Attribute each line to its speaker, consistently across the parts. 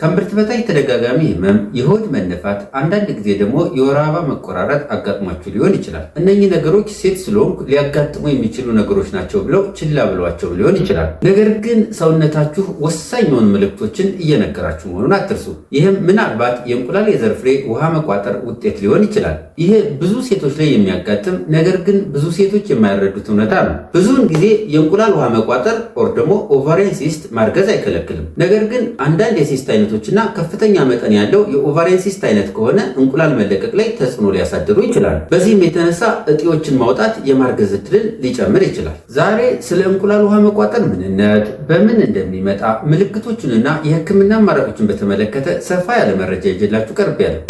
Speaker 1: ከእምብርት በታች ተደጋጋሚ ህመም፣ የሆድ መነፋት፣ አንዳንድ ጊዜ ደግሞ የወር አበባ መቆራረጥ አጋጥሟችሁ ሊሆን ይችላል። እነኚህ ነገሮች ሴት ስለሆንኩ ሊያጋጥሙ የሚችሉ ነገሮች ናቸው ብለው ችላ ብሏቸው ሊሆን ይችላል። ነገር ግን ሰውነታችሁ ወሳኝ የሆኑ ምልክቶችን እየነገራችሁ መሆኑን አትርሱ። ይህም ምናልባት የእንቁላል የዘር ፍሬ ውሃ መቋጠር ውጤት ሊሆን ይችላል። ይህ ብዙ ሴቶች ላይ የሚያጋጥም ነገር ግን ብዙ ሴቶች የማይረዱት እውነታ ነው። ብዙውን ጊዜ የእንቁላል ውሃ መቋጠር ኦር ደግሞ ኦቫሪያን ሲስት ማርገዝ አይከለክልም። ነገር ግን አንዳንድ የሲስት አይነቶችና ከፍተኛ መጠን ያለው የኦቫሪያን ሲስት አይነት ከሆነ እንቁላል መለቀቅ ላይ ተጽዕኖ ሊያሳድሩ ይችላል። በዚህም የተነሳ እጢዎችን ማውጣት የማርገዝ እድልን ሊጨምር ይችላል። ዛሬ ስለ እንቁላል ውሃ መቋጠር ምንነት፣ በምን እንደሚመጣ፣ ምልክቶቹንና የህክምና አማራጮችን በተመለከተ ሰፋ ያለ መረጃ ይዤላችሁ ቀርቤያለሁ።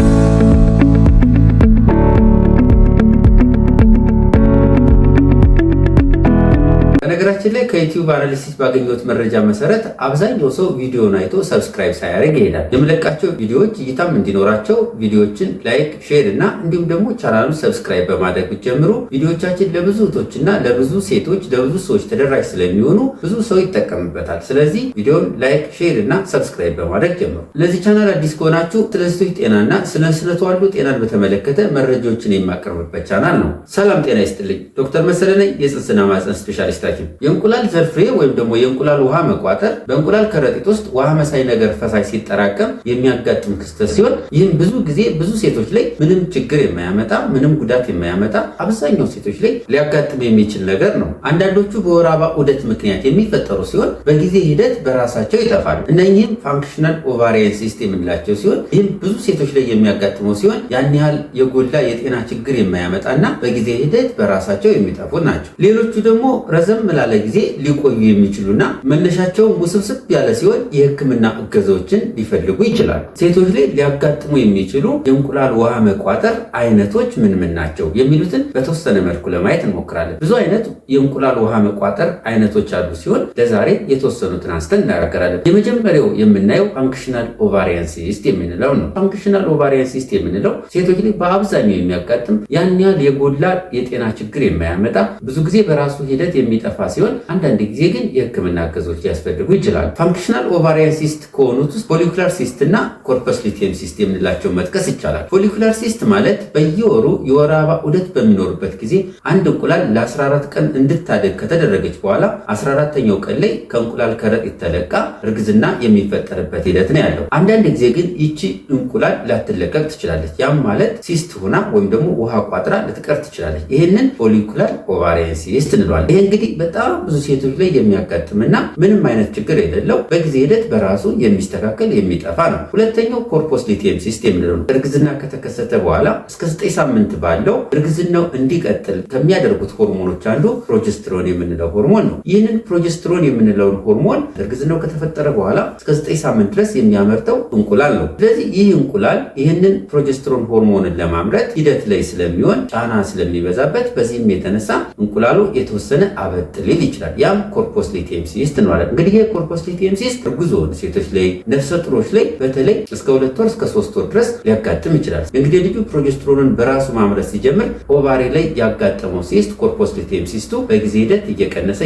Speaker 1: በነገራችን ላይ ከዩቲዩብ አናሊሲስ ባገኘሁት መረጃ መሰረት አብዛኛው ሰው ቪዲዮን አይቶ ሰብስክራይብ ሳያደርግ ይሄዳል። የምለቃቸው ቪዲዮዎች እይታም እንዲኖራቸው ቪዲዮዎችን ላይክ፣ ሼር እና እንዲሁም ደግሞ ቻናሉን ሰብስክራይብ በማድረግ ብትጀምሩ ቪዲዮዎቻችን ለብዙ እህቶችና ለብዙ ሴቶች ለብዙ ሰዎች ተደራሽ ስለሚሆኑ ብዙ ሰው ይጠቀምበታል። ስለዚህ ቪዲዮን ላይክ፣ ሼር እና ሰብስክራይብ በማድረግ ጀምሩ። ለዚህ ቻናል አዲስ ከሆናችሁ ስለ ሴቶች ጤናና ስለ ስነ ተዋልዶ ጤናን በተመለከተ መረጃዎችን የማቀርብበት ቻናል ነው። ሰላም ጤና ይስጥልኝ። ዶክተር መሰለ ነኝ፣ የጽንስና ማህፀን ስፔሻሊስት ሐኪም። የእንቁላል ዘር ፍሬ ወይም ደግሞ የእንቁላል ውሃ መቋጠር በእንቁላል ከረጢት ውስጥ ውሃ መሳይ ነገር ፈሳሽ ሲጠራቀም የሚያጋጥም ክስተት ሲሆን ይህም ብዙ ጊዜ ብዙ ሴቶች ላይ ምንም ችግር የማያመጣ ምንም ጉዳት የማያመጣ አብዛኛው ሴቶች ላይ ሊያጋጥም የሚችል ነገር ነው። አንዳንዶቹ በወር አበባ ዑደት ምክንያት የሚፈጠሩ ሲሆን በጊዜ ሂደት በራሳቸው ይጠፋሉ። እነኚህም ፋንክሽናል ኦቫሪያን ሲስት የምንላቸው ሲሆን ይህም ብዙ ሴቶች ላይ የሚያጋጥመው ሲሆን ያን ያህል የጎላ የጤና ችግር የማያመጣና በጊዜ ሂደት በራሳቸው የሚጠፉ ናቸው። ሌሎቹ ደግሞ ረዘም ላለ ጊዜ ሊቆዩ የሚችሉና መነሻቸው ውስብስብ ያለ ሲሆን የህክምና እገዛዎችን ሊፈልጉ ይችላሉ። ሴቶች ላይ ሊያጋጥሙ የሚችሉ የእንቁላል ውሃ መቋጠር አይነቶች ምን ምን ናቸው የሚሉትን በተወሰነ መልኩ ለማየት እንሞክራለን። ብዙ አይነት የእንቁላል ውሃ መቋጠር አይነቶች አሉ ሲሆን ለዛሬ የተወሰኑትን አንስተን እናገራለን። የመጀመሪያው የምናየው ፋንክሽናል ኦቫሪያን ሲስት የምንለው ነው። ፋንክሽናል ኦቫሪያን ሲስት የምንለው ሴቶች ላይ በአብዛኛው የሚያጋጥም ያን ያህል የጎላ የጤና ችግር የማያመጣ ብዙ ጊዜ በራሱ ሂደት የሚጠፋ ሲሆን አንዳንድ ጊዜ ግን የህክምና እገዞች ሊያስፈልጉ ይችላል። ፋንክሽናል ኦቫሪያን ሲስት ከሆኑት ውስጥ ፎሊኩላር ሲስት እና ኮርፐስ ሉቲየም ሲስት የምንላቸው መጥቀስ ይቻላል። ፎሊኩላር ሲስት ማለት በየወሩ የወር አበባ ዑደት በሚኖርበት ጊዜ አንድ እንቁላል ለ14 ቀን እንድታደግ ከተደረገች በኋላ 14ኛው ቀን ላይ ከእንቁላል ከረጢት ተለቃ እርግዝና የሚፈጠርበት ሂደት ነው ያለው። አንዳንድ ጊዜ ግን ይቺ እንቁላል ላትለቀቅ ትችላለች። ያም ማለት ሲስት ሆና ወይም ደግሞ ውሃ ቋጥራ ልትቀር ትችላለች። ይህንን ፎሊኩላር ኦቫሪያን ሲስት እንለዋለን። ይሄ እንግዲህ በጣም ብዙ ሴቶች ላይ የሚያጋጥምና ምንም አይነት ችግር የሌለው በጊዜ ሂደት በራሱ የሚስተካከል የሚጠፋ ነው። ሁለተኛው ኮርፐስ ሉቲየም ሲስት የምንለው ነው። እርግዝና ከተከሰተ በኋላ እስከ 9 ሳምንት ባለው እርግዝናው እንዲቀጥል ከሚያደርጉት ሆርሞኖች አንዱ ፕሮጀስትሮን የምንለው ሆርሞን ነው። ይህንን ፕሮጀስትሮን የምንለውን ሆርሞን እርግዝናው ከተፈጠረ በኋላ እስከ 9 ሳምንት ድረስ የሚያመርተው እንቁላል ነው። ስለዚህ ይህ እንቁላል ይህንን ፕሮጀስትሮን ሆርሞንን ለማምረት ሂደት ላይ ስለሚሆን ጫና ስለሚበዛበት በዚህም የተነሳ እንቁላሉ የተወሰነ አበጥ ሊል ይችላል። ያም ኮርፐስ ሉቲየም ሲስት እንለዋለን። እንግዲህ ይህ ኮርፐስ ሉቲየም ሲስት እርጉዝ የሆኑ ሴቶች ላይ ነፍሰ ጡሮች ላይ በተለይ እስከ 2 ወር እስከ 3 ወር ድረስ ሊያጋጥም ይችላል። እንግዲህ ልጁ ፕሮጀስትሮንን በራሱ ማምረት ሲጀምር ኦቫሪ ላይ ያጋጠመው ሲስት ኮርፐስ ሉቲየም ሲስቱ በጊዜ ሂደት እየቀነሰ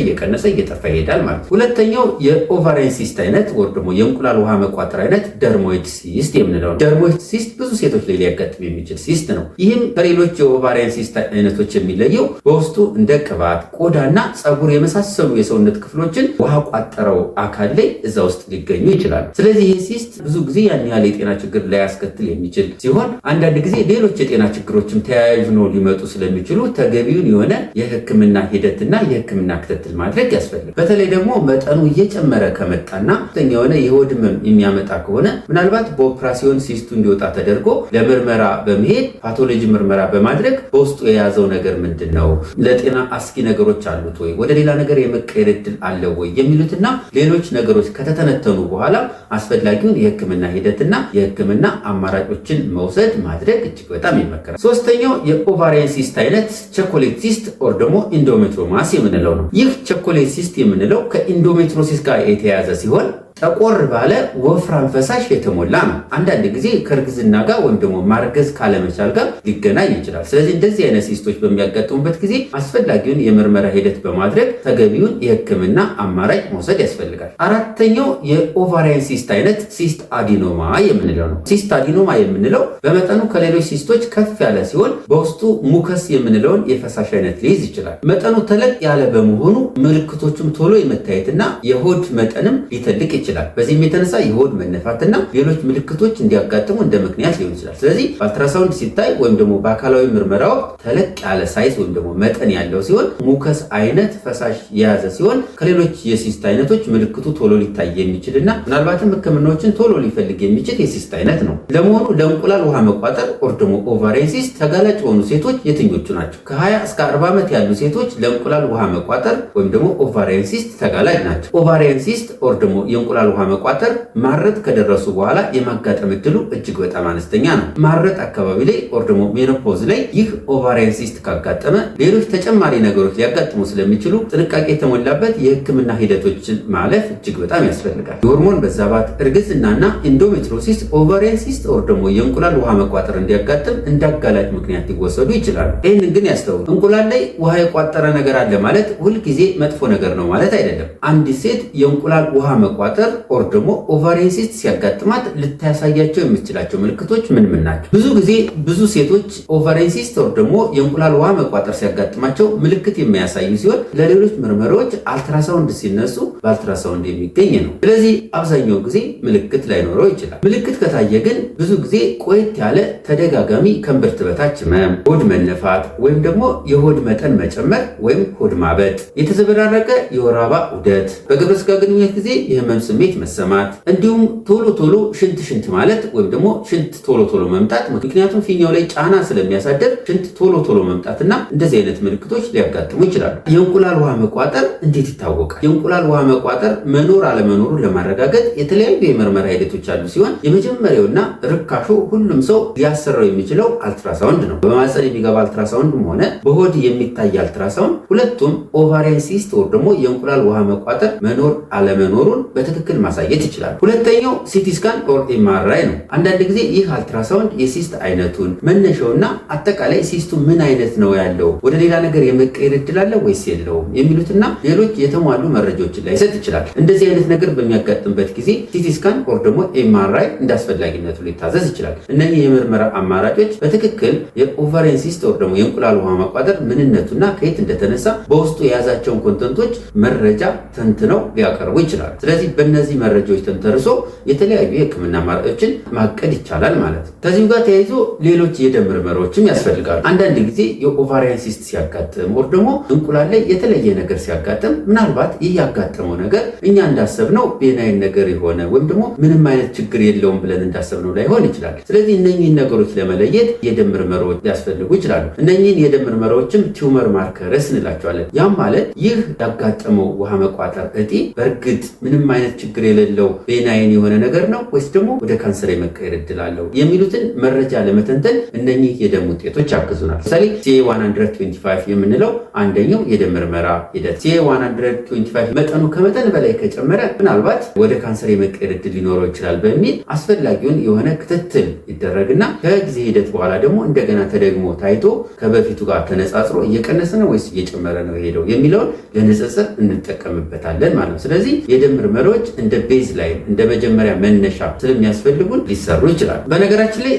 Speaker 1: እየጠፋ ይሄዳል ማለት ነው። ሁለተኛው የኦቫሪያን ሲስት አይነት ወር ደግሞ የእንቁላል ውሃ መቋጠር አይነት ደርሞይድ ሲስት የምንለው ነው። ደርሞይድ ሲስት ብዙ ሴቶች ላይ ሊያጋጥም የሚችል ሲስት ነው። ይህም ከሌሎች የኦቫሪያን ሲስት አይነቶች የሚለየው በውስጡ እንደ ቅባት፣ ቆዳና ጸጉር የመሳሰሉ የሰውነት ክፍሎችን ውሃ ቋጠረው አካል ላይ እዛ ውስጥ ሊገኙ ይችላሉ። ስለዚህ ይህ ሲስት ብዙ ጊዜ ያን ያህል የጤና ችግር ላያስከትል የሚችል ሲሆን አንዳንድ ጊዜ ሌሎች የጤና ችግሮችም ተያያዥ ነው ሊመጡ ስለሚችሉ ተገቢውን የሆነ የህክምና ሂደትና የህክምና ክትትል ማድረግ ያስፈልጋል። በተለይ ደግሞ መጠኑ እየጨመረ ከመጣና ከፍተኛ የሆነ የሆድ ህመም የሚያመጣ ከሆነ ምናልባት በኦፕራሲዮን ሲስቱ እንዲወጣ ተደርጎ ለምርመራ በመሄድ ፓቶሎጂ ምርመራ በማድረግ በውስጡ የያዘው ነገር ምንድን ነው፣ ለጤና አስጊ ነገሮች አሉት ወይ፣ ወደ ሌላ ነገር የመቀየር ዕድል አለው ወይ የሚሉትና ሌሎች ነገሮች ከተተነተኑ በኋላ አስፈላጊውን የህክምና ሂደትና የህክምና አማራጮችን መውሰድ ማድረግ እጅግ በጣም ይመከራል። ሶስተኛው የኦቫሪያን ሲስት አይነት ቸኮሌት ሲስት ኦር ደግሞ ኢንዶሜትሪዮማስ የምንለው ነው። ይህ ቸኮሌት ሲስት የምንለው ከኢንዶሜትሪዮሲስ ጋር የተያያዘ ሲሆን ጠቆር ባለ ወፍራም ፈሳሽ የተሞላ ነው። አንዳንድ ጊዜ ከእርግዝና ጋር ወይም ደግሞ ማርገዝ ካለመቻል ጋር ሊገናኝ ይችላል። ስለዚህ እንደዚህ አይነት ሲስቶች በሚያጋጥሙበት ጊዜ አስፈላጊውን የምርመራ ሂደት በማድረግ ተገቢውን የሕክምና አማራጭ መውሰድ ያስፈልጋል። አራተኛው የኦቫሪያን ሲስት አይነት ሲስት አዲኖማ የምንለው ነው። ሲስት አዲኖማ የምንለው በመጠኑ ከሌሎች ሲስቶች ከፍ ያለ ሲሆን በውስጡ ሙከስ የምንለውን የፈሳሽ አይነት ሊይዝ ይችላል። መጠኑ ተለቅ ያለ በመሆኑ ምልክቶቹም ቶሎ የመታየትና የሆድ መጠንም ሊተልቅ ይችላል። በዚህም የተነሳ የሆድ መነፋትና ሌሎች ምልክቶች እንዲያጋጥሙ እንደ ምክንያት ሊሆን ይችላል። ስለዚህ በአልትራሳውንድ ሲታይ ወይም ደግሞ በአካላዊ ምርመራ ወቅት ተለቅ ያለ ሳይዝ ወይም ደግሞ መጠን ያለው ሲሆን ሙከስ አይነት ፈሳሽ የያዘ ሲሆን ከሌሎች የሲስት አይነቶች ምልክቱ ቶሎ ሊታይ የሚችልና ምናልባትም ሕክምናዎችን ቶሎ ሊፈልግ የሚችል የሲስት አይነት ነው። ለመሆኑ ለእንቁላል ውሃ መቋጠር ኦር ደግሞ ኦቫሪያን ሲስት ተጋላጭ የሆኑ ሴቶች የትኞቹ ናቸው? ከ20 እስከ 40 ዓመት ያሉ ሴቶች ለእንቁላል ውሃ መቋጠር ወይም ደግሞ ኦቫሪያን ሲስት ተጋላጭ ናቸው። ኦቫሪያን ሲስት ኦር ደግሞ የእንቁላል ውሃ መቋጠር ማረጥ ከደረሱ በኋላ የማጋጠም እድሉ እጅግ በጣም አነስተኛ ነው። ማረጥ አካባቢ ላይ ኦር ደግሞ ሜኖፖዝ ላይ ይህ ኦቫሪያን ሲስት ካጋጠመ ሌሎች ተጨማሪ ነገሮች ሊያጋጥሙ ስለሚችሉ ጥንቃቄ የተሞላበት የሕክምና ሂደቶችን ማለፍ እጅግ በጣም ያስፈልጋል። የሆርሞን መዛባት፣ እርግዝናና ኢንዶሜትሪዮሲስ ኦቫሪያን ሲስት ኦር ደግሞ የእንቁላል ውሃ መቋጠር እንዲያጋጥም እንዳጋላጭ ምክንያት ሊወሰዱ ይችላሉ። ይህንን ግን ያስተውሉ። እንቁላል ላይ ውሃ የቋጠረ ነገር አለ ማለት ሁልጊዜ መጥፎ ነገር ነው ማለት አይደለም። አንዲት ሴት የእንቁላል ውሃ መቋጠር ኦር ደግሞ ኦቫሪያን ሲስት ሲያጋጥማት ልታሳያቸው የምትችላቸው ምልክቶች ምን ምን ናቸው? ብዙ ጊዜ ብዙ ሴቶች ኦቫሪያን ሲስት ኦር ደግሞ የእንቁላል ውሃ መቋጠር ሲያጋጥማቸው ምልክት የሚያሳዩ ሲሆን ለሌሎች ምርመራዎች አልትራሳውንድ ሲነሱ በአልትራሳውንድ የሚገኝ ነው። ስለዚህ አብዛኛው ጊዜ ምልክት ላይኖረው ይችላል። ምልክት ከታየ ግን ብዙ ጊዜ ቆየት ያለ ተደጋጋሚ ከእምብርት በታች ህመም፣ ሆድ መነፋት ወይም ደግሞ የሆድ መጠን መጨመር ወይም ሆድ ማበጥ፣ የተዘበራረቀ የወር አበባ ዑደት፣ በግብረ ስጋ ግንኙነት ጊዜ የህመም ስሜት መሰማት፣ እንዲሁም ቶሎ ቶሎ ሽንት ማለት ወይም ደግሞ ሽንት ቶሎ ቶሎ መምጣት፣ ምክንያቱም ፊኛው ላይ ጫና ስለሚያሳደር ሽንት ቶሎ መምጣትና እንደዚህ አይነት ምልክቶች ሊያጋጥሙ ይችላሉ። የእንቁላል ውሃ መቋጠር እንዴት ይታወቃል? የእንቁላል ውሃ መቋጠር መኖር አለመኖሩን ለማረጋገጥ የተለያዩ የምርመራ ሂደቶች አሉ ሲሆን የመጀመሪያውና ርካሹ ሁሉም ሰው ሊያሰራው የሚችለው አልትራሳውንድ ነው። በማህፀን የሚገባ አልትራሳውንድም ሆነ በሆድ የሚታይ አልትራሳውንድ ሁለቱም ኦቫሪያን ሲስት ወይም ደግሞ የእንቁላል ውሃ መቋጠር መኖር አለመኖሩን በትክክል ማሳየት ይችላል። ሁለተኛው ሲቲ ስካን ኦር ኤምአርአይ ነው። አንዳንድ ጊዜ ይህ አልትራሳውንድ የሲስት አይነቱን መነሻውና አጠቃላይ ሲስቱ ምን አይነት ነው ያለው፣ ወደ ሌላ ነገር የመቀየር እድል አለ ወይስ የለውም የሚሉትና ሌሎች የተሟሉ መረጃዎችን ላይሰጥ ይችላል። እንደዚህ አይነት ነገር በሚያጋጥምበት ጊዜ ሲቲ ስካን ኦር ደግሞ ኤምአርአይ እንዳስፈላጊነቱ ሊታዘዝ ይችላል። እነዚህ የምርመራ አማራጮች በትክክል የኦቫሪያን ሲስት ወይም ደግሞ የእንቁላል ውሃ መቋጠር ምንነቱና ከየት እንደተነሳ በውስጡ የያዛቸውን ኮንተንቶች መረጃ ተንትነው ሊያቀርቡ ይችላል። ስለዚህ በእነዚህ መረጃዎች ተንተርሶ የተለያዩ የሕክምና አማራጮችን ማቀድ ይቻላል ማለት ነው። ከዚሁ ጋር ተያይዞ ሌሎች የደም ምርመራዎችም ያስፈልጋሉ። አንዳንድ ጊዜ የኦቫሪያን ሲስት ሲያጋጥም ወይም ደግሞ እንቁላል ላይ የተለየ ነገር ሲያጋጥም ምናልባት ይህ ያጋጠመው ነገር እኛ እንዳሰብነው ቤናይን ነገር የሆነ ወይም ደግሞ ምንም አይነት ችግር የለውም ብለን እንዳሰብነው ላይሆን ይችላል። ስለዚህ እነኚህን ነገሮች ለመለየት የደም ምርመራዎች ሊያስፈልጉ ይችላሉ። እነኚህን የደም ምርመራዎችም ቲዩመር ማርከርስ እንላቸዋለን። ያም ማለት ይህ ያጋጠመው ውሃ መቋጠር እጢ በእርግጥ ምንም አይነት ችግር የሌለው ቤናይን የሆነ ነገር ነው ወይስ ደግሞ ወደ ካንሰር የመቀየር እድል አለው የሚሉትን መረጃ ለመተንተን እነኚህ የደም ውጤቶች ያግዙናል። ለምሳሌ CA125 የምንለው አንደኛው የደም ምርመራ ሂደት CA125 መጠኑ ከመጠን በላይ ከጨመረ ምናልባት ወደ ካንሰር የመቀየር እድል ሊኖረው ይችላል በሚል አስፈላጊውን የሆነ ክትትል ይደረግና ከጊዜ ሂደት በኋላ ደግሞ እንደገና ተደግሞ ታይቶ ከበፊቱ ጋር ተነጻጽሮ እየቀነሰ ነው ወይስ እየጨመረ ነው ሄደው የሚለውን ለንጽጽር እንጠቀምበታለን ማለት ነው። ስለዚህ የደም ምርመራዎች እንደ ቤዝ ላይን እንደ መጀመሪያ መነሻ ስለሚያስፈልጉን ሊሰሩ ይችላል። በነገራችን ላይ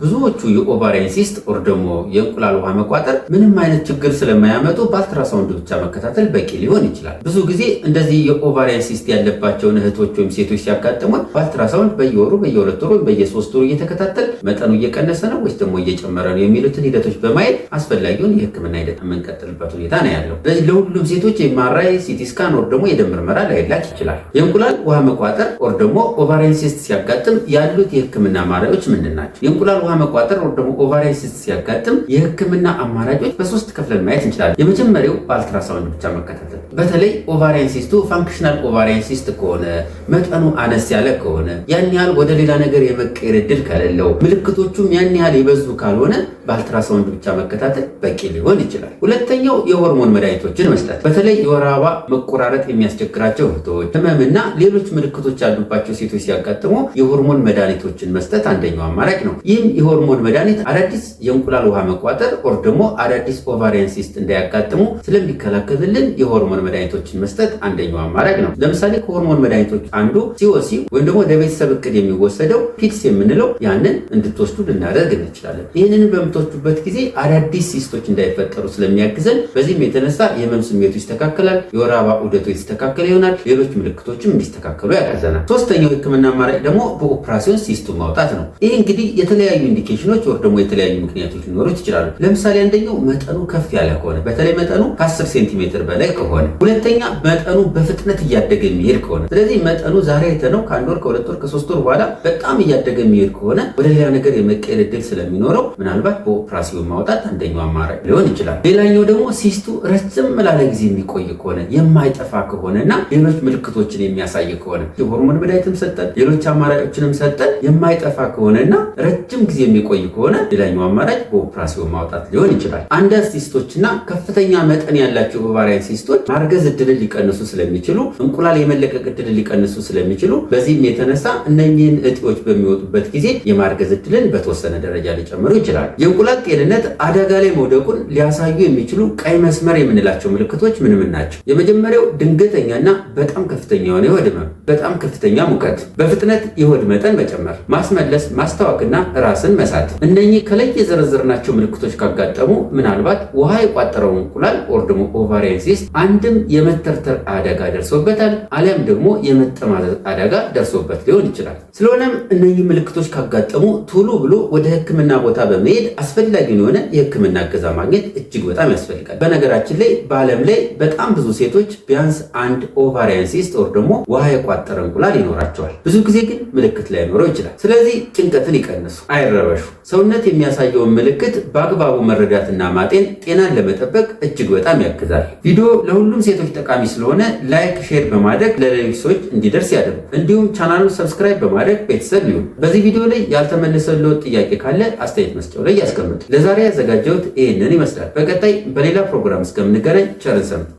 Speaker 1: ብዙዎቹ የኦቫሪያን ሲስት ኦር ደግሞ የእንቁላል ውሃ መቋጠር ምንም አይነት ችግር ስለማያመጡ በአልትራሳውንድ ብቻ መከታተል በቂ ሊሆን ይችላል። ብዙ ጊዜ እንደዚህ የኦቫሪያን ሲስት ያለባቸውን እህቶች ወይም ሴቶች ሲያጋጥሙን በአልትራሳውንድ በየወሩ በየ2 ወሩ በየ3 ወሩ እየተከታተል መጠኑ እየቀነሰ ነው ወይስ ደግሞ እየጨመረ ነው የሚሉትን ሂደቶች በማየት አስፈላጊውን የሕክምና ሂደት የምንቀጥልበት ሁኔታ ነው ያለው። ስለዚህ ለሁሉም ሴቶች ኤምአርአይ፣ ሲቲ ስካን ኦር ደግሞ የደም ምርመራ ላይላክ ይችላል። የእንቁላል ውሃ መቋጠር ኦር ደግሞ ኦቫሪያን ሲስት ሲያጋጥም ያሉት የሕክምና አማራጮች ምንድን ናቸው? የእንቁላል ውሃ መቋጠር ኦር ደግሞ ኦቫሪያን ሲስት ሲያጋጥም የሕክምና አማራጮች በ3 ከፍለን ማየት እንችላለን። የመጀመሪያው በአልትራሳውንድ ብቻ መከታተል። በተለይ ኦቫሪያን ሲስቱ ፋንክሽናል ኦቫሪያን ሲስት ከሆነ መጠኑ አነስ ያለ ከሆነ ያን ያህል ወደ ሌላ ነገር የመቀየር እድል ከሌለው ምልክቶቹም ያን ያህል የበዙ ካልሆነ በአልትራሳውንድ ብቻ መከታተል በቂ ሊሆን ይችላል። ሁለተኛው የሆርሞን መድኃኒቶችን መስጠት። በተለይ የወር አበባ መቆራረጥ የሚያስቸግራቸው እህቶች፣ ህመምና ሌሎች ምልክቶች ያሉባቸው ሴቶች ሲያጋጥሙ የሆርሞን መድኃኒቶችን መስጠት አንደኛው አማራጭ ነው። ይህም የሆርሞን መድኃኒት አዳዲስ የእንቁላል ውሃ መቋጠር ኦር ደግሞ አዳዲስ ኦቫሪያን ሲስት እንዳያጋጥሙ ስለሚከላከልልን የሆርሞን መድኃኒቶችን መስጠት አንደኛው አማራጭ ነው። ለምሳሌ ከሆርሞን መድኃኒቶች አንዱ ሲኦሲ ወይም ደግሞ ለቤተሰብ እቅድ የሚወሰደው ፒልስ የምንለው ያንን እንድትወስዱ ልናደርግ እንችላለን። ይህንን በምትወስዱበት ጊዜ አዳዲስ ሲስቶች እንዳይፈጠሩ ስለሚያግዘን በዚህም የተነሳ የህመም ስሜቱ ይስተካከላል፣ የወር አበባ ዑደቱ የተስተካከለ ይሆናል፣ ሌሎች ምልክቶችም እንዲስተካከሉ ያግዘናል። ሶስተኛው የህክምና አማራጭ ደግሞ በኦፕራሲዮን ሲስቱን ማውጣት ነው። ይህ እንግዲህ የተለያዩ ኢንዲኬሽኖች ወር ደግሞ የተለያዩ ምክንያቶች ሊኖሩት ይችላሉ። ለምሳሌ አንደኛው መጠኑ ከፍ ያለ ከሆነ በተለይ መጠኑ ከ10 ሴንቲሜትር በላይ ከሆነ፣ ሁለተኛ መጠኑ በፍጥነት እያደገ የሚሄድ ከሆነ። ስለዚህ መጠኑ ዛሬ የተነው ከ1 ወር ከ2 ወር ከ3 ወር በኋላ በጣም እያደገ የሚሄድ ከሆነ ወደ ሌላ ነገር የመቀየር እድል ስለሚኖረው ምናልባት በኦፕራሲዮን ማውጣት አንደኛው አማራጭ ሊሆን ይችላል። ሌላኛው ደግሞ ሲስቱ ረጅም ላለ ጊዜ የሚቆይ ከሆነ የማይጠፋ ከሆነና ሌሎች ምልክቶችን የሚያሳይ ከሆነ የሆርሞን መድኃኒትም ሰጠን ሌሎች አማራጮችንም ሰጠን የማይጠፋ ከሆነና ረጅም ጊዜ የሚቆይ ከሆነ ሌላኛው አማራጭ በኦፕራሲዮን ማውጣት ሊሆን ይችላል። አንዳንድ ሲስቶችና ከፍተኛ መጠን ያላቸው ኦቫሪያን ሲስቶች ማርገዝ እድልን ሊቀንሱ ስለሚችሉ እንቁላል የመለቀቅ እድልን ሊቀንሱ ስለሚችሉ በዚህም የተነሳ እነኚህን እጢዎች በሚወጡበት ጊዜ የማርገዝ እድልን በተወሰነ ደረጃ ሊጨምሩ ይችላል። የእንቁላል ጤንነት አደጋ ላይ መውደቁን ሊያሳዩ የሚችሉ ቀይ መስመር የምንላቸው ምልክቶች ምን ናቸው? የመጀመሪያው ድንገተኛና በጣም ከፍተኛ የሆነ የሆድ ህመም፣ በጣም ከፍተኛ ሙቀት፣ በፍጥነት የሆድ መጠን መጨመር፣ ማስመለስ፣ ማስታወክና ራስን መሳት። እነኚህ ከላይ የዘረዘርናቸው ምልክቶች ካጋጠሙ ምናልባት ውሃ የቋጠረው እንቁላል ኦር ደግሞ ኦቫሪያን ሲስት አንድም የመተርተር አደጋ ደርሶበታል አሊያም ደግሞ የመጠማዘዝ አደጋ ደርሶበት ሊሆን ይችላል። ስለሆነም እነኚህ ምልክቶች ካጋጠሙ ቶሎ ብሎ ወደ ህክምና ቦታ በመሄድ አስፈላጊውን የሆነ የህክምና እገዛ ማግኘት እጅግ በጣም ያስፈልጋል። በነገራችን ላይ በዓለም ላይ በጣም ብዙ ሴቶች ቢያንስ አንድ ኦቫሪያን ሲስት ኦር ደግሞ ውሃ የቋጠረ እንቁላል ይኖራቸዋል። ብዙ ጊዜ ግን ምልክት ላይኖረው ይችላል። ስለዚህ ጭንቀትን ይቀንሱ፣ አይረበሹ። ሰውነት የሚያሳየውን ምልክት በአግባቡ መረዳትና ማጤን ጤናን ለመጠበቅ እጅግ በጣም ያግዛል። ቪዲዮ ለሁሉም ሴቶች ጠቃሚ ስለሆነ ላይክ፣ ሼር በማድረግ ለሌሎች ሰዎች እንዲደርስ ያደርጉ። እንዲሁም ቻናሉን ሰብስክራይብ በማድረግ ቤተሰብ ይሁኑ። በዚህ ቪዲዮ ላይ ያልተመለሰልዎት ጥያቄ ካለ አስተያየት መስጫው ላይ ያስቀምጡ። ለዛሬ ያዘጋጀሁት ይህንን ይመስላል። በቀጣይ በሌላ ፕሮግራም እስከምንገናኝ ቸር ሰንብቱ።